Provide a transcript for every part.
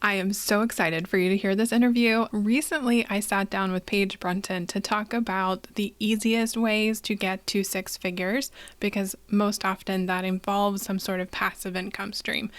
I am so excited for you to hear this interview. Recently, I sat down with Paige Brunton to talk about the easiest ways to get to six figures, because most often that involves some sort of passive income stream.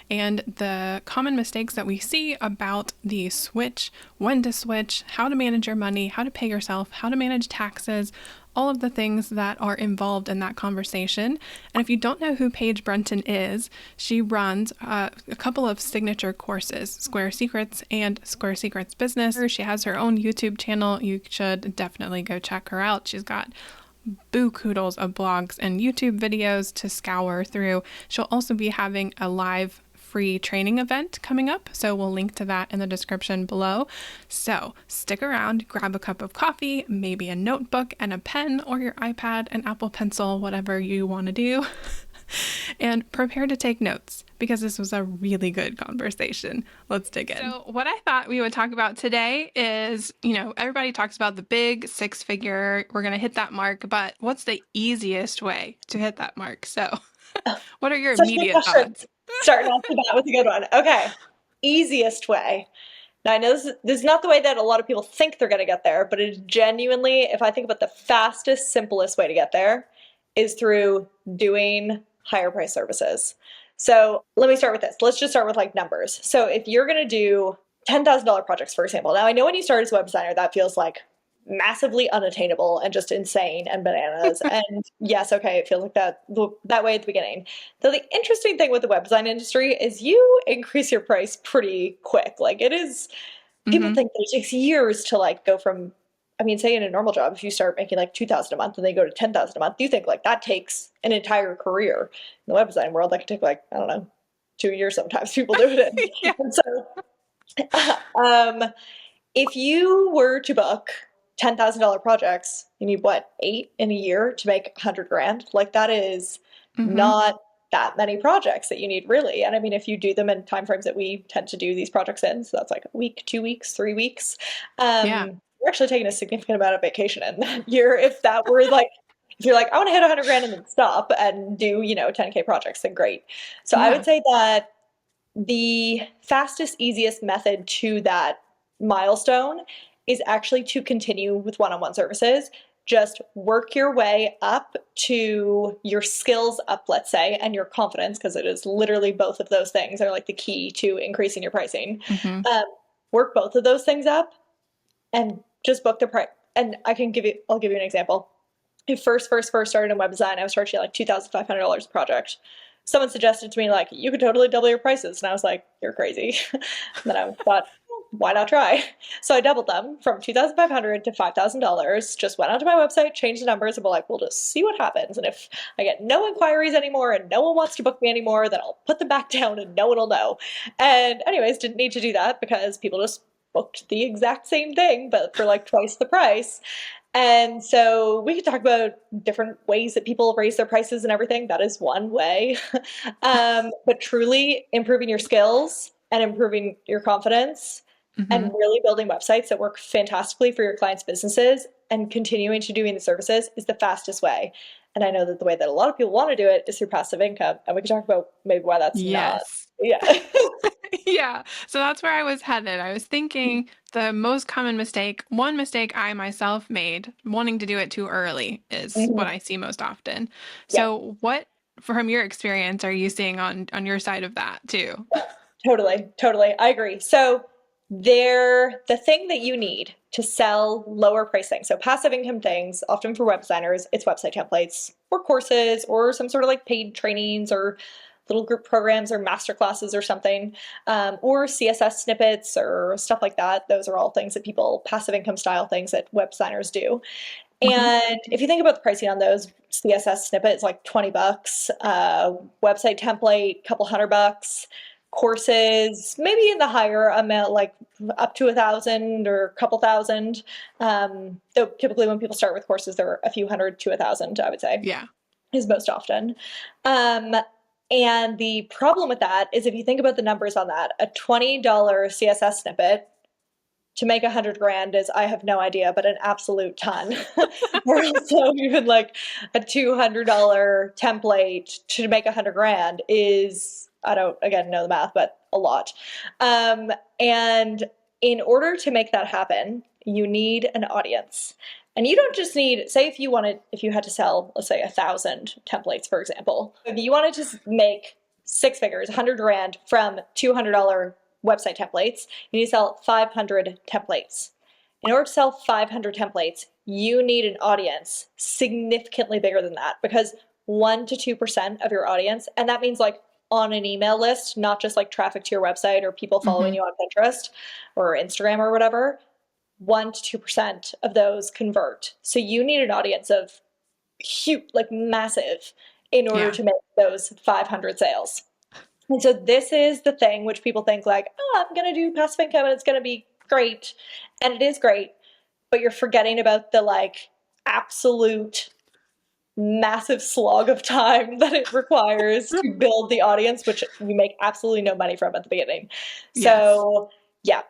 And the common mistakes that we see about the switch, when to switch, how to manage your money, how to pay yourself, how to manage taxes, all of the things that are involved in that conversation. And if you don't know who Paige Brunton is, she runs a couple of signature courses, Square Secrets and Square Secrets Business. She has her own YouTube channel. You should definitely go check her out. She's got boo-koodles of blogs and YouTube videos to scour through. She'll also be having a live free training event coming up, so we'll link to that in the description below. So stick around, grab a cup of coffee, maybe a notebook and a pen, or your iPad, an Apple Pencil, whatever you want to do, and prepare to take notes, because this was a really good conversation. Let's dig in. So what I thought we would talk about today is, everybody talks about the big six-figure, we're going to hit that mark, but what's the easiest way to hit that mark? So what are your immediate thoughts? Starting off the bat with a good one. Okay. Easiest way. Now, I know this is not the way that a lot of people think they're going to get there, but it is genuinely, if I think about the fastest, simplest way to get there, is through doing higher price services. So let me start with this. Let's just start with like numbers. So if you're going to do $10,000 projects, for example, now I know when you start as a web designer, that feels like massively unattainable and just insane and bananas. And yes, okay, it feels like that way at the beginning. Though the interesting thing with the web design industry is you increase your price pretty quick. Like it is, people think that it takes years to like go from, say in a normal job, if you start making like 2,000 a month and they go to 10,000 a month, you think like that takes an entire career. In the web design world, that can take like, I don't know, 2 years sometimes people do it in. Yeah. And so if you were to book $10,000 projects, you need what, 8 in a year to make 100 grand? Like that is not that many projects that you need really. And if you do them in timeframes that we tend to do these projects in, so that's like a week, 2 weeks, 3 weeks, Yeah. you're actually taking a significant amount of vacation in that year. If that were like, if you're like, I want to hit 100 grand and then stop and do, 10K projects, then great. So I would say that the fastest, easiest method to that milestone is actually to continue with one-on-one services. Just work your way up to your skills up, let's say, and your confidence, because it is literally both of those things are like the key to increasing your pricing. Work both of those things up and just book the price. And I'll give you an example. I first started in web design, I was charging like $2,500 a project. Someone suggested to me, like, you could totally double your prices. And I was like, you're crazy. And then I thought, why not try? So I doubled them from $2,500 to $5,000, just went onto my website, changed the numbers, and we're like, we'll just see what happens. And if I get no inquiries anymore and no one wants to book me anymore, then I'll put them back down and no one will know. And anyways, didn't need to do that because people just booked the exact same thing, but for like twice the price. And so we could talk about different ways that people raise their prices and everything. That is one way. But truly improving your skills and improving your confidence and really building websites that work fantastically for your clients' businesses and continuing to doing the services is the fastest way. And I know that the way that a lot of people want to do it is through passive income. And we can talk about maybe why that's not. Yeah. Yeah. So that's where I was headed. I was thinking the most common one mistake I myself made, wanting to do it too early, is what I see most often. So what, from your experience, are you seeing on your side of that too? Totally. I agree. So the thing that you need to sell lower price things, so passive income things, often for web designers, it's website templates or courses or some sort of like paid trainings or little group programs or master classes or something, or CSS snippets or stuff like that. Those are all things that passive income style things that web designers do. And if you think about the pricing on those, CSS snippets like $20, website template, couple $100, courses, maybe in the higher amount, like up to 1,000 or a couple thousand. Though typically when people start with courses, they're a few hundred to 1,000, I would say. Yeah. Is most often. And the problem with that is if you think about the numbers on that, a $20 CSS snippet to make 100 grand is, I have no idea, but an absolute ton. Or also even like a $200 template to make 100 grand is I don't, again, know the math, but a lot. And in order to make that happen, you need an audience. And you don't just need, say if you had to sell, let's say 1,000 templates, for example, if you wanted to make six figures, 100 grand from $200 website templates, you need to sell 500 templates. In order to sell 500 templates, you need an audience significantly bigger than that, because 1 to 2% of your audience, and that means like on an email list, not just like traffic to your website or people following you on Pinterest or Instagram or whatever, 1 to 2% of those convert. So you need an audience of huge, like massive, in order to make those 500 sales. And so this is the thing which people think like, oh, I'm going to do passive income and it's going to be great. And it is great, but you're forgetting about the like absolute massive slog of time that it requires to build the audience, which you make absolutely no money from at the beginning. So yeah,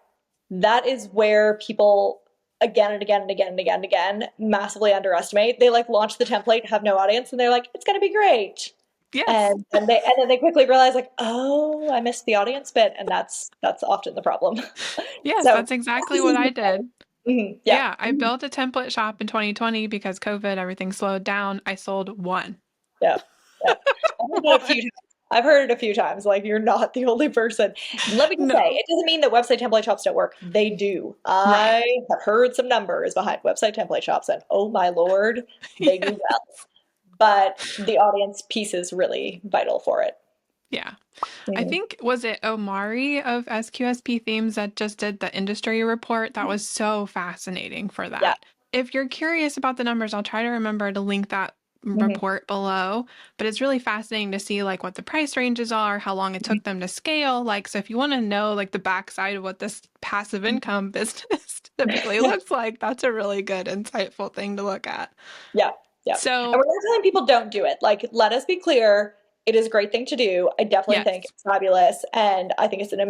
that is where people again and again and again and again and again massively underestimate. They like launch the template, have no audience, and they're like, it's going to be great. Yes. And then they quickly realize like, oh, I missed the audience bit, and that's often the problem. Yes, So that's exactly what I did. yeah. Yeah, I built a template shop in 2020 because COVID, everything slowed down. I sold one. Yeah. I've heard it a few times. Like, you're not the only person. Let me just say, it doesn't mean that website template shops don't work. They do. I have heard some numbers behind website template shops, and oh my Lord, they do well. But the audience piece is really vital for it. Yeah. I think, was it Omari of SQSP Themes that just did the industry report? That was so fascinating for that. Yeah. If you're curious about the numbers, I'll try to remember to link that report below. But it's really fascinating to see like what the price ranges are, how long it took them to scale. Like, so if you want to know like the backside of what this passive income business typically looks like, that's a really good, insightful thing to look at. Yeah. Yeah. So, and we're not telling people don't do it. Like, let us be clear. It is a great thing to do. I definitely think it's fabulous. And I think it's I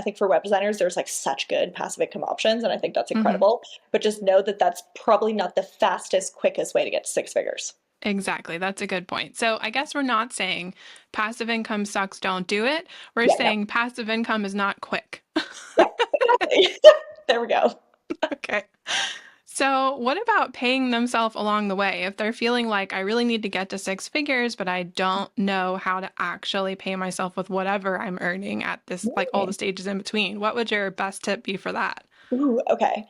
think for web designers, there's like such good passive income options. And I think that's incredible. But just know that that's probably not the fastest, quickest way to get to six figures. Exactly. That's a good point. So I guess we're not saying passive income sucks, don't do it. We're saying passive income is not quick. Yeah, exactly. There we go. Okay. So what about paying themselves along the way? If they're feeling like I really need to get to six figures, but I don't know how to actually pay myself with whatever I'm earning at this, like all the stages in between, what would your best tip be for that? Ooh, okay.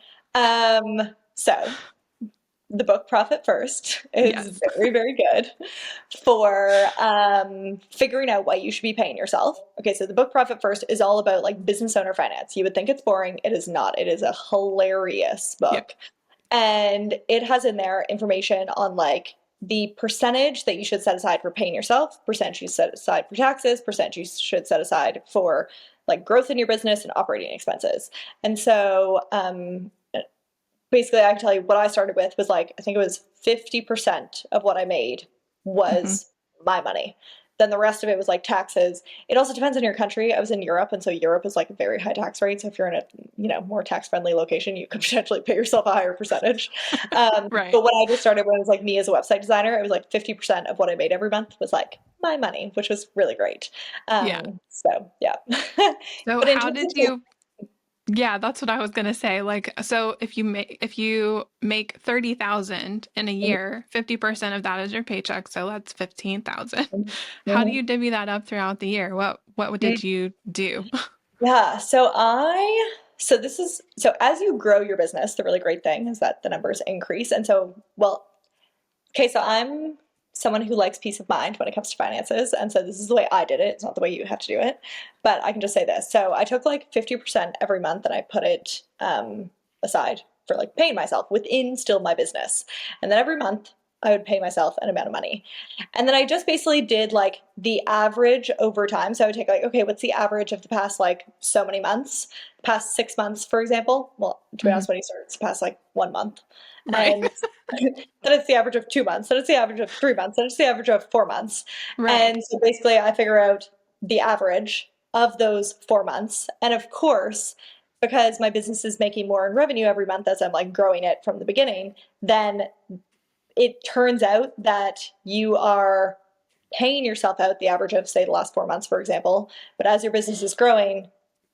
So the book Profit First is very, very good for figuring out what you should be paying yourself. Okay, so the book Profit First is all about like business owner finance. You would think it's boring. It is not. It is a hilarious book. Yep. And it has in there information on like the percentage that you should set aside for paying yourself, percentage you set aside for taxes, percentage you should set aside for like growth in your business and operating expenses. And so basically I can tell you what I started with was like, I think it was 50% of what I made was my money. Then the rest of it was like taxes. It also depends on your country. I was in Europe, and so Europe is like a very high tax rate. So if you're in a more tax friendly location, you could potentially pay yourself a higher percentage. Right. But when I just started, when it was like me as a website designer, it was like 50% of what I made every month was like my money, which was really great. So yeah. So how did you? Yeah, that's what I was gonna say. Like, so if you make 30,000 in a year, 50% of that is your paycheck, so that's 15,000. How do you divvy that up throughout the year? What did you do? Yeah, so as you grow your business, the really great thing is that the numbers increase. And so, so I'm someone who likes peace of mind when it comes to finances. And so this is the way I did it. It's not the way you have to do it, but I can just say this. So I took like 50% every month and I put it aside for like paying myself within still my business. And then every month I would pay myself an amount of money. And then I just basically did like the average over time. So I would take like, okay, what's the average of the past like so many months, past 6 months, for example? Well, to be honest, when you start, it's past like 1 month. Right. And then it's the average of 2 months, then it's the average of 3 months, then it's the average of 4 months. Right. And so basically I figure out the average of those 4 months. And of course, because my business is making more in revenue every month as I'm like growing it from the beginning, then it turns out that you are paying yourself out the average of, say, the last 4 months, for example. But as your business is growing,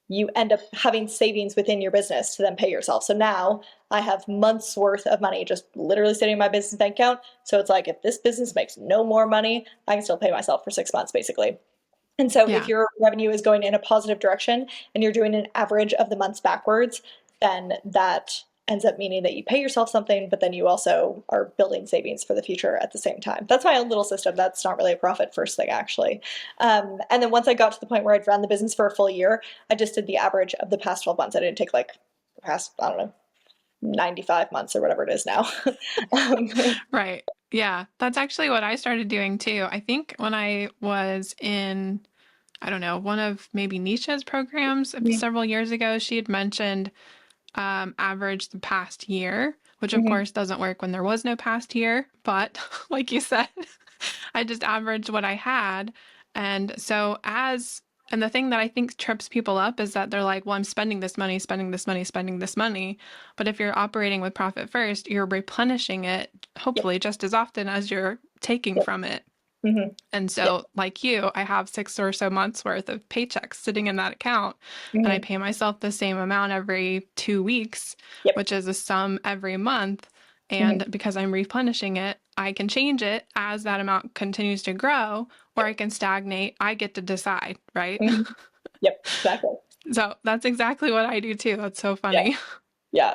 you end up having savings within your business to then pay yourself. So now I have months worth of money just literally sitting in my business bank account. So it's like, if this business makes no more money, I can still pay myself for 6 months, basically. And so if Yeah. your revenue is going in a positive direction and you're doing an average of the months backwards, then that ends up meaning that you pay yourself something, but then you also are building savings for the future at the same time. That's my own little system. That's not really a profit first thing, actually. And then once I got to the point where I'd run the business for a full year, I just did the average of the past 12 months. I didn't take like the past, I don't know, 95 months or whatever it is now. um, Right. Yeah. That's actually what I started doing too. I think when I was in, I don't know, one of maybe Nisha's programs mhm, several years ago, she had mentioned average the past year, which of mhm, course doesn't work when there was no past year. But like you said, I just averaged what I had. And so and the thing that I think trips people up is that they're like, well, I'm spending this money, spending this money, spending this money. But if you're operating with profit first, you're replenishing it yep, hopefully just as often as you're taking yep, from it. mhm, And yep, so, like you, I have 6 or so months worth of paychecks sitting in that account, and I mhm, pay myself the same amount every 2 weeks, yep, which is a sum every month. mhm, And because I'm replenishing it, I can change it as that amount continues to grow, or I yep, can stagnate. I get to decide, right? mhm, yep, exactly. So that's exactly what I do too. That's so Yeah, funny. yeah,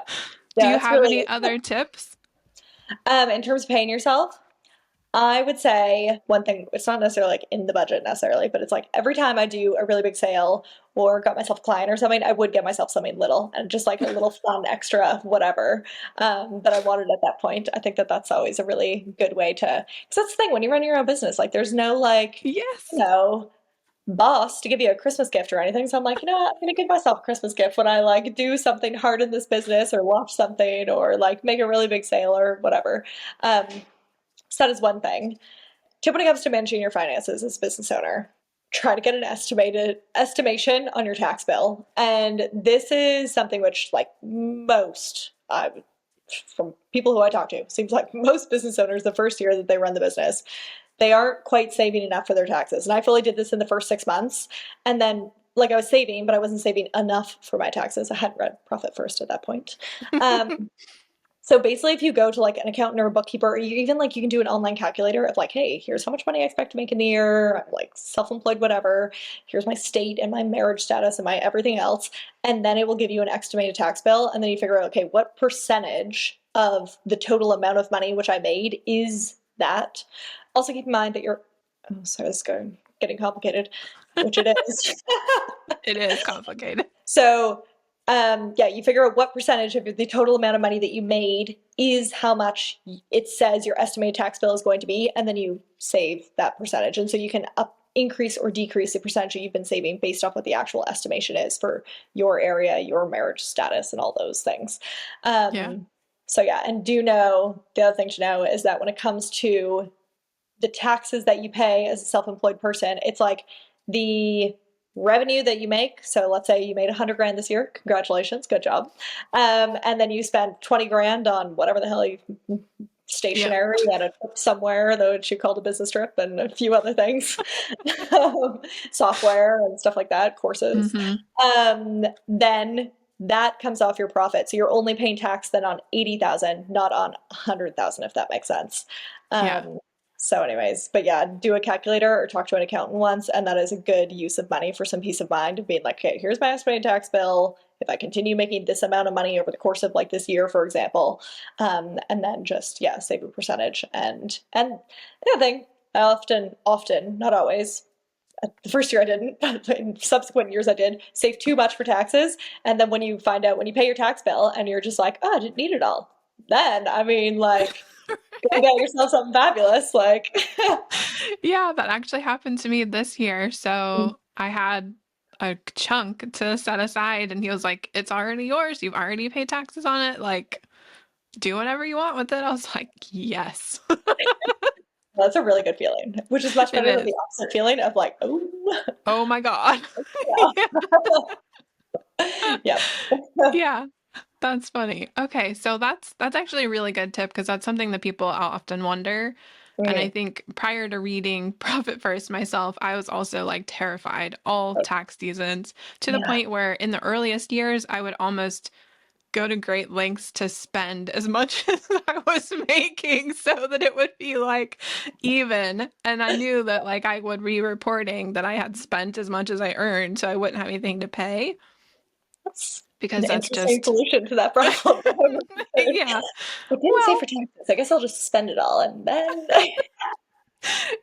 Do yeah. you It's have really any other tips? in terms of paying yourself. I would say one thing, it's not necessarily like in the budget necessarily, but it's like every time I do a really big sale or got myself a client or something, I would get myself something little and just like a little fun extra whatever that I wanted at that point. I think that that's always a really good way to, because that's the thing when you run your own business, like there's no like, you Yes. know, boss to give you a Christmas gift or anything. So I'm like, you know what, I'm gonna give myself a Christmas gift when I like do something hard in this business or launch something or like make a really big sale or whatever. Um, so that is one thing. Tip when it comes to managing your finances as a business owner, try to get an estimated estimation on your tax bill. And this is something which, like most, from people who I talk to, seems like most business owners, the first year that they run the business, they aren't quite saving enough for their taxes. And I fully did this in the first 6 months. And then, like, I was saving, but I wasn't saving enough for my taxes. I hadn't read Profit First at that point. Um, so basically, if you go to like an accountant or a bookkeeper, or you even like you can do an online calculator of like, hey, here's how much money I expect to make in the year. I'm like self-employed, whatever. Here's my state and my marriage status and my everything else. And then it will give you an estimated tax bill. And then you figure out, okay, what percentage of the total amount of money which I made is that? Also keep in mind that you're, oh, sorry, this is getting complicated, which it is. It is complicated. So, yeah, you figure out what percentage of the total amount of money that you made is how much it says your estimated tax bill is going to be, and then you save that percentage. And so you can increase or decrease the percentage that you've been saving based off what the actual estimation is for your area, your marriage status, and all those things. Yeah. So, yeah, and do know the other thing to know is that when it comes to the taxes that you pay as a self-employed person, it's like the revenue that you make. So let's say you made 100 grand this year. Congratulations, good job. And then you spend 20 grand on whatever the hell you Yep. stationary at a trip somewhere, though she called a business trip and a few other things, software and stuff like that, courses. Mm-hmm. Then that comes off your profit. So you're only paying tax then on 80,000, not on 100,000, if that makes sense. Yeah. Um, so anyways, but yeah, do a calculator or talk to an accountant once, and that is a good use of money for some peace of mind of being like, okay, here's my estimated tax bill. If I continue making this amount of money over the course of like this year, for example, and then just yeah, save a percentage. And the other thing, I often, not always. The first year I didn't, but in subsequent years I did save too much for taxes. And then when you find out when you pay your tax bill and you're just like, oh, I didn't need it all. Then I mean, like, go get yourself something fabulous. Like, Yeah, that actually happened to me this year. So I had a chunk to set aside, and he was like, it's already yours. You've already paid taxes on it. Like, do whatever you want with it. I was like, yes, that's a really good feeling, which is much it better than the is. opposite feeling of like, oh, Oh my God. Yeah. yeah, Yeah, that's funny. Okay, so that's actually a really good tip because that's something that people often wonder. And I Mm, think prior to reading Profit First myself, I was also like terrified all tax seasons to the yeah. point where in the earliest years, I would almost go to great lengths to spend as much as I was making so that it would be like even. And I knew that like I would be reporting that I had spent as much as I earned so I wouldn't have anything to pay That's an because that's interesting just, solution to that problem. yeah. It didn't say Well, for taxes. I guess I'll just spend it all and then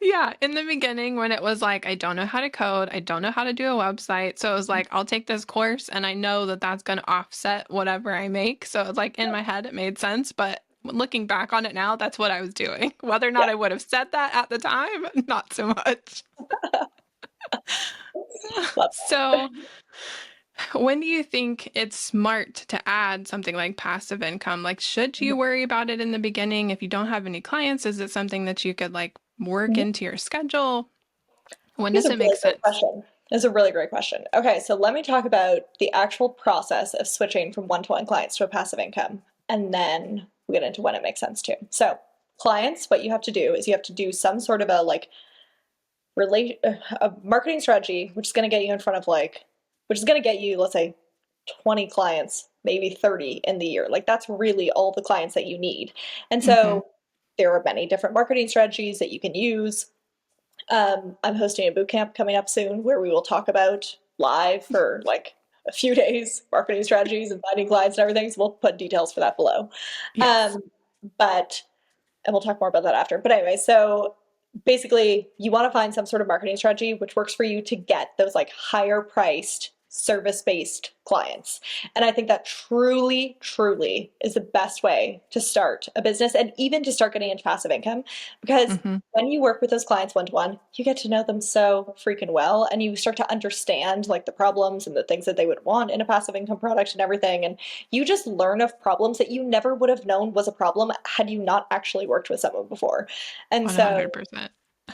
yeah, in the beginning when it was like, I don't know how to code, I don't know how to do a website. So it was like, I'll take this course and I know that that's going to offset whatever I make. So it's like in my head, it made sense. But looking back on it now, that's what I was doing. Whether or not yeah. I would have said that at the time, not so much. Love So when do you think it's smart to add something like passive income? Like, should you that. worry about it in the beginning if you don't have any clients? Is it something that you could like work Mhm. into your schedule? When Here's does a it make really great sense? question. It's a really great question. Okay, so let me talk about the actual process of switching from one-to-one clients to a passive income, and then we'll get into when it makes sense too. So, clients, what you have to do is you have to do some sort of a like a marketing strategy, which is going to get you in front of like, which is going to get you, let's say, 20 clients, maybe 30 in the year. Like that's really all the clients that you need. And Mm-hmm. so there are many different marketing strategies that you can use. I'm hosting a boot camp coming up soon where we will talk about live for like a few days marketing strategies and finding clients and everything. So we'll put details for that below. Yes. Um, but and we'll talk more about that after. But anyway, so basically, you want to find some sort of marketing strategy which works for you to get those like higher priced service based clients. And I think that truly, truly is the best way to start a business and even to start getting into passive income because Mm-hmm. when you work with those clients one to one, you get to know them so freaking well and you start to understand like the problems and the things that they would want in a passive income product and everything. And you just learn of problems that you never would have known was a problem had you not actually worked with someone before. And so 100%.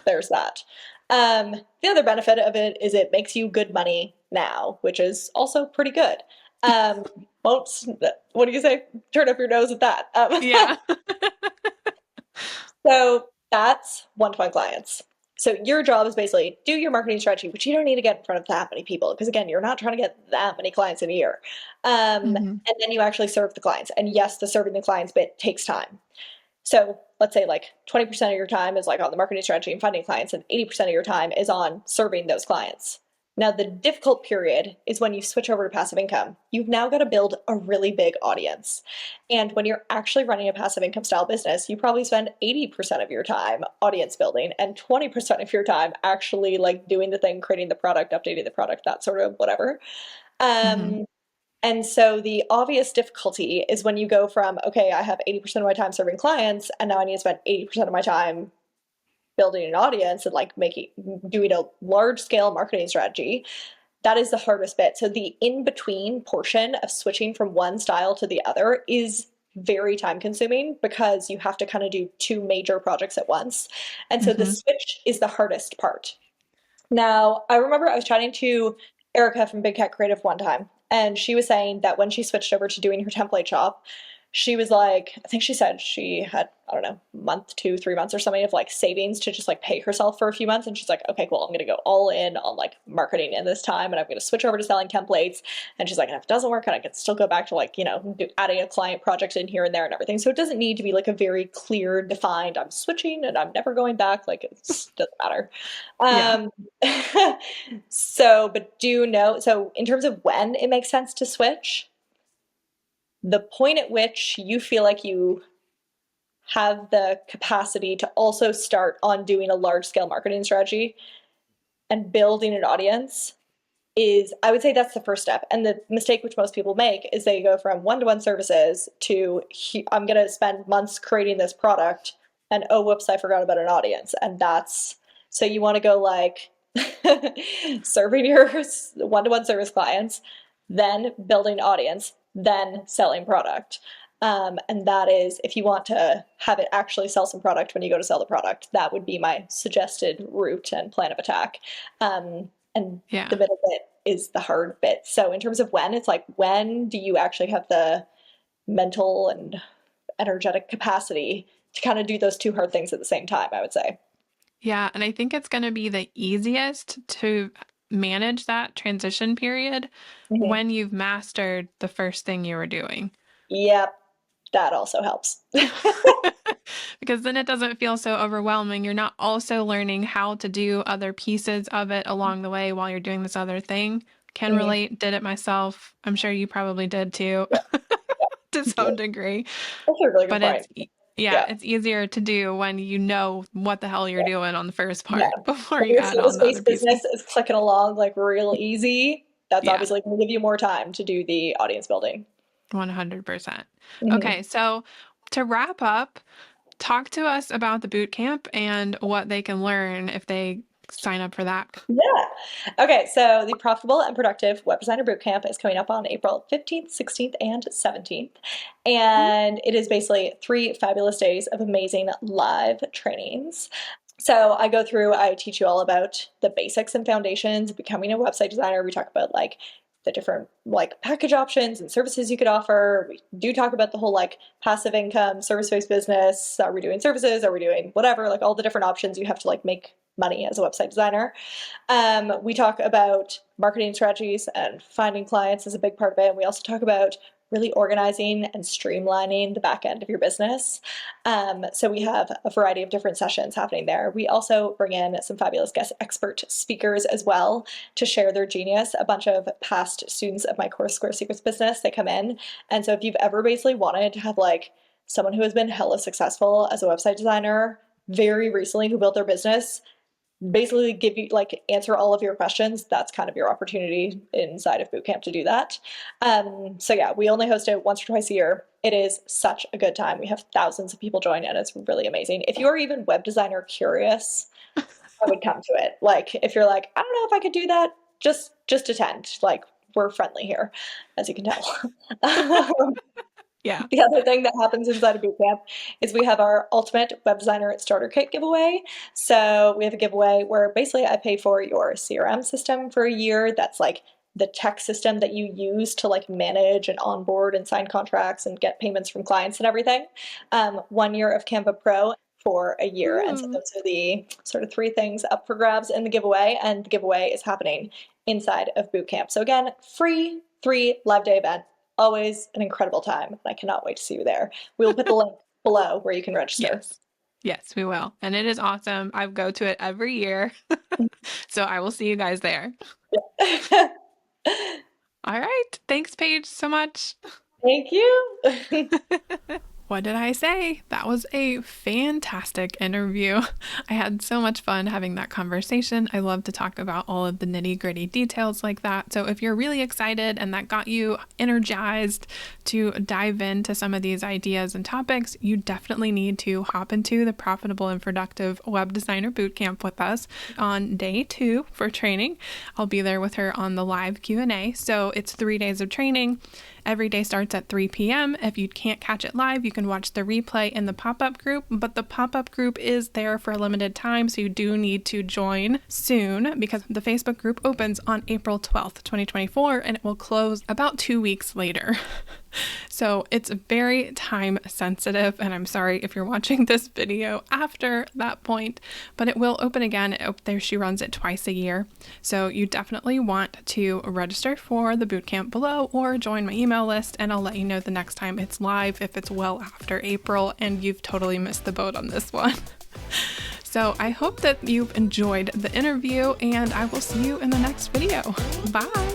there's that. The other benefit of it is it makes you good money now, which is also pretty good. Um, won't, what do you say? Turn up your nose at that. Yeah. So that's one-to-one clients. So your job is basically do your marketing strategy, but you don't need to get in front of that many people because again, you're not trying to get that many clients in a year. Mm-hmm. And then you actually serve the clients. And yes, the serving the clients bit takes time. So let's say like 20% of your time is like on the marketing strategy and finding clients, and 80% of your time is on serving those clients. Now, the difficult period is when you switch over to passive income. You've now got to build a really big audience. And when you're actually running a passive income style business, you probably spend 80% of your time audience building and 20% of your time actually like doing the thing, creating the product, updating the product, that sort of whatever. Mm-hmm. Um, and so the obvious difficulty is when you go from, okay, I have 80% of my time serving clients, and now I need to spend 80% of my time building an audience and like doing a large scale marketing strategy. That is the hardest bit. So the in between portion of switching from one style to the other is very time consuming because you have to kind of do two major projects at once. And so the Mm-hmm. switch is the hardest part. Now, I remember I was chatting to Erica from Big Cat Creative one time, and she was saying that when she switched over to doing her template shop, she was like, I think she said she had, I don't know, month, 2, 3 months or something of like savings to just like pay herself for a few months. And she's like, okay, cool, I'm gonna go all in on like marketing in this time and I'm gonna switch over to selling templates. And she's like, and if it doesn't work, I can still go back to like, adding a client project in here and there and everything. So it doesn't need to be like a very clear, defined, I'm switching and I'm never going back. Like it doesn't matter. Yeah. Um, but do know, so in terms of when it makes sense to switch, the point at which you feel like you have the capacity to also start on doing a large scale marketing strategy and building an audience is, I would say that's the first step. And the mistake which most people make is they go from one-to-one services to I'm going to spend months creating this product and oh, whoops, I forgot about an audience. And that's, so you want to go like serving your one-to-one service clients, then building audience, then selling product. And that is, if you want to have it actually sell some product when you go to sell the product, that would be my suggested route and plan of attack. And Yeah. the middle bit is the hard bit. So in terms of when, it's like, when do you actually have the mental and energetic capacity to kind of do those two hard things at the same time, I would say. Yeah, and I think it's going to be the easiest to manage that transition period Mm-hmm. when you've mastered the first thing you were doing. Yep, that also helps. Because then it doesn't feel so overwhelming. You're not also learning how to do other pieces of it along the way while you're doing this other thing. Can Mm-hmm. relate, did it myself. I'm sure you probably did too, Yeah, to yeah. some degree. That's a really good But point. yeah, Yeah. it's easier to do when you know what the hell you're doing on the first Yeah. part before If you your add on the other service-based business pieces. is clicking along like real easy, that's Yeah, obviously going to give you more time to do the audience building. 100%. Mm-hmm. Okay, so to wrap up, talk to us about the boot camp and what they can learn if they sign up for that. Yeah. Okay, so the Profitable and Productive Web Designer Bootcamp is coming up on April 15th, 16th, and 17th. And it is basically 3 fabulous days of amazing live trainings. So I teach you all about the basics and foundations of becoming a website designer. We talk about like the different like package options and services you could offer. We do talk about the whole like passive income, service-based business. Are we doing services? Are we doing whatever? Like all the different options you have to like make money as a website designer. We talk about marketing strategies, and finding clients is a big part of it. And we also talk about really organizing and streamlining the back end of your business. So we have a variety of different sessions happening there. We also bring in some fabulous guest expert speakers as well to share their genius. A bunch of past students of my course, Square Secrets Business, they come in. And so if you've ever basically wanted to have like someone who has been hella successful as a website designer very recently who built their business, basically give you like answer all of your questions, that's kind of your opportunity inside of bootcamp to do that. So yeah, we only host it once or twice a year. It is such a good time. We have thousands of people join, and it's really amazing. If you are even web designer curious, I would come to it. Like if you're like, I don't know if I could do that, just attend. Like we're friendly here, as you can tell. Yeah. The other thing that happens inside of bootcamp is we have our Ultimate Web Designer Starter Kit giveaway. So we have a giveaway where basically I pay for your CRM system for a year. That's like the tech system that you use to like manage and onboard and sign contracts and get payments from clients and everything. 1 year of Canva Pro for a year. And so Ooh. those are the sort of 3 things up for grabs in the giveaway. And the giveaway is happening inside of bootcamp. So again, free 3 live day event. Always an incredible time. I cannot wait to see you there. We will put the link below where you can register. Yes. Yes, we will. And it is awesome. I go to it every year. So I will see you guys there. All right. Thanks, Paige, so much. Thank you. What did I say? That was a fantastic interview. I had so much fun having that conversation. I love to talk about all of the nitty-gritty details like that. So if you're really excited and that got you energized to dive into some of these ideas and topics, you definitely need to hop into the Profitable and Productive Web Designer Bootcamp with us on day 2 for training. I'll be there with her on the live Q&A. So it's 3 days of training. Every day starts at 3 p.m. If you can't catch it live, you can watch the replay in the pop-up group, but the pop-up group is there for a limited time, so you do need to join soon because the Facebook group opens on April 12th, 2024, and it will close about 2 weeks later. So it's very time sensitive, and I'm sorry if you're watching this video after that point, but it will open again. She runs it twice a year. So you definitely want to register for the bootcamp below or join my email list, and I'll let you know the next time it's live if it's well after April and you've totally missed the boat on this one. So I hope that you've enjoyed the interview, and I will see you in the next video. Bye.